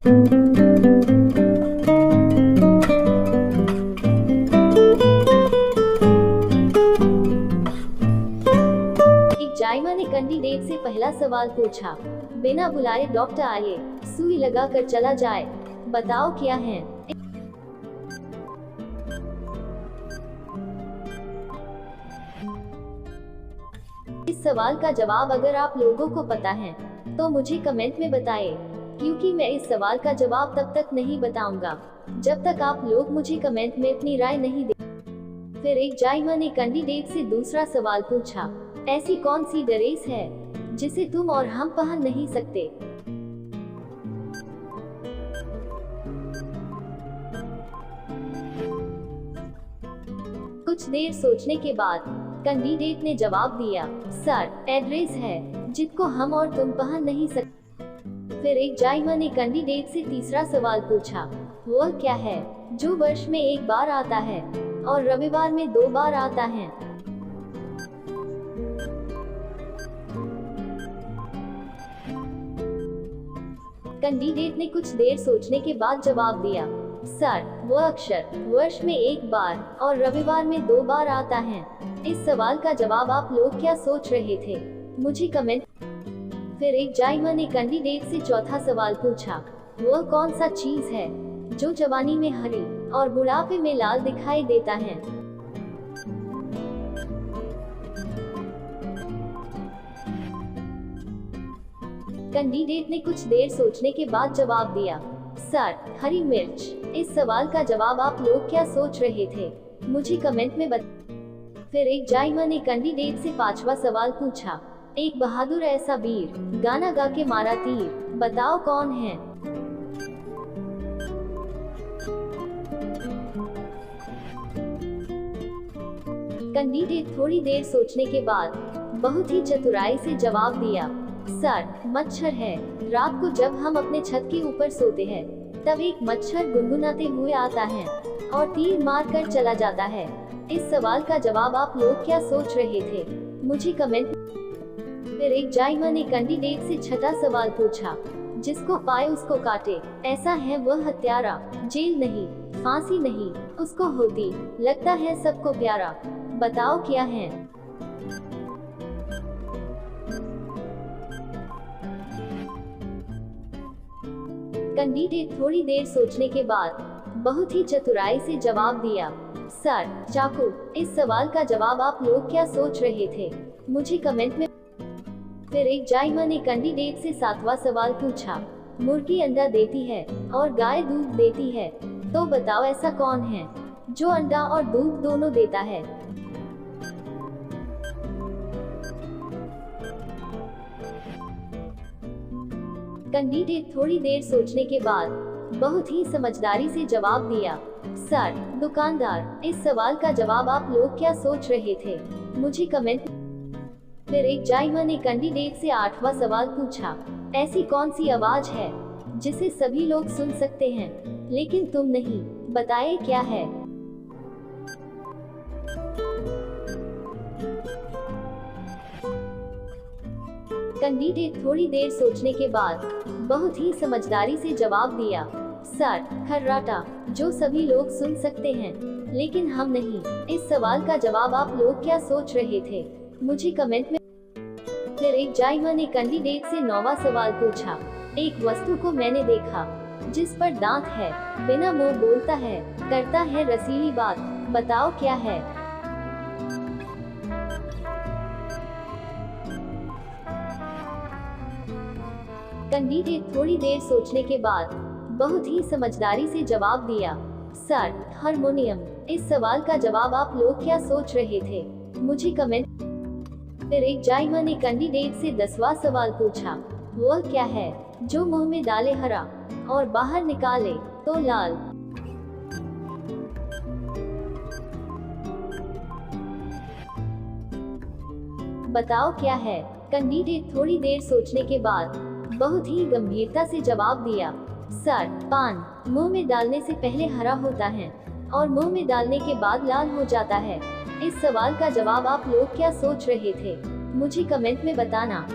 एक जायमा ने कैंडिडेट से पहला सवाल पूछा। बिना बुलाए डॉक्टर आए, सुई लगाकर चला जाए, बताओ क्या है। इस सवाल का जवाब अगर आप लोगों को पता है तो मुझे कमेंट में बताएं, क्योंकि मैं इस सवाल का जवाब तब तक नहीं बताऊंगा जब तक आप लोग मुझे कमेंट में अपनी राय नहीं दे। फिर एक जायमा ने कैंडिडेट से दूसरा सवाल पूछा। ऐसी कौन सी ड्रेस है जिसे तुम और हम पहन नहीं सकते। कुछ देर सोचने के बाद कैंडिडेट ने जवाब दिया, सर, एड्रेस है जिसको हम और तुम पहन नहीं सकते। फिर एक जायमा ने कैंडिडेट से तीसरा सवाल पूछा। वह क्या है जो वर्ष में एक बार आता है और रविवार में 2 बार आता है। कैंडिडेट ने कुछ देर सोचने के बाद जवाब दिया, सर, वह अक्षर वर्ष में 1 बार और रविवार में 2 बार आता है। इस सवाल का जवाब आप लोग क्या सोच रहे थे, मुझे कमेंट। फिर एक जायमा ने कैंडिडेट से चौथा सवाल पूछा। वह कौन सा चीज है जो जवानी में हरी और बुढ़ापे में लाल दिखाई देता है। कैंडिडेट ने कुछ देर सोचने के बाद जवाब दिया, सर, हरी मिर्च। इस सवाल का जवाब आप लोग क्या सोच रहे थे, मुझे कमेंट में बताएं। फिर एक जायमा ने कैंडिडेट से पांचवा सवाल पूछा। एक बहादुर ऐसा वीर, गाना गा के मारा तीर, बताओ कौन है। कैंडिडेट थोड़ी देर सोचने के बाद बहुत ही चतुराई से जवाब दिया, सर, मच्छर है। रात को जब हम अपने छत के ऊपर सोते हैं तब एक मच्छर गुनगुनाते हुए आता है और तीर मार कर चला जाता है। इस सवाल का जवाब आप लोग क्या सोच रहे थे, मुझे कमेंट। फिर एक जायमा ने कैंडिडेट से छठा सवाल पूछा। जिसको पाए उसको काटे, ऐसा है वह हत्यारा। जेल नहीं, फांसी नहीं, उसको होती लगता है सबको प्यारा, बताओ क्या है। कैंडिडेट थोड़ी देर सोचने के बाद बहुत ही चतुराई से जवाब दिया, सर, चाकू। इस सवाल का जवाब आप लोग क्या सोच रहे थे, मुझे कमेंट में। फिर एक जायमा ने कैंडिडेट से सातवां सवाल पूछा। मुर्गी अंडा देती है और गाय दूध देती है, तो बताओ ऐसा कौन है जो अंडा और दूध दोनों देता है। कैंडिडेट थोड़ी देर सोचने के बाद बहुत ही समझदारी से जवाब दिया, सर, दुकानदार। इस सवाल का जवाब आप लोग क्या सोच रहे थे, मुझे कमेंट। फिर एक जायमा ने कैंडिडेट से आठवां सवाल पूछा। ऐसी कौन सी आवाज है जिसे सभी लोग सुन सकते हैं लेकिन तुम नहीं, बताएं क्या है। कैंडिडेट थोड़ी देर सोचने के बाद बहुत ही समझदारी से जवाब दिया, सर, खर्राटा, जो सभी लोग सुन सकते हैं लेकिन हम नहीं। इस सवाल का जवाब आप लोग क्या सोच रहे थे, मुझे कमेंट में। फिर एक जायमा ने कैंडिडेट से नौवां सवाल पूछा। एक वस्तु को मैंने देखा जिस पर दांत है, बिना मुंह बोलता है, करता है रसीली बात, बताओ क्या है। कैंडिडेट थोड़ी देर सोचने के बाद बहुत ही समझदारी से जवाब दिया, सर, हारमोनियम। इस सवाल का जवाब आप लोग क्या सोच रहे थे, मुझे कमेंट। फिर एक जायमा ने कैंडिडेट से 10वां सवाल पूछा। वह क्या है जो मुंह में डाले हरा और बाहर निकाले तो लाल। बताओ क्या है। कैंडिडेट थोड़ी देर सोचने के बाद बहुत ही गंभीरता से जवाब दिया, सर, पान। मुंह में डालने से पहले हरा होता है और मुंह में डालने के बाद लाल हो जाता है। इस सवाल का जवाब आप लोग क्या सोच रहे थे, मुझे कमेंट में बताना।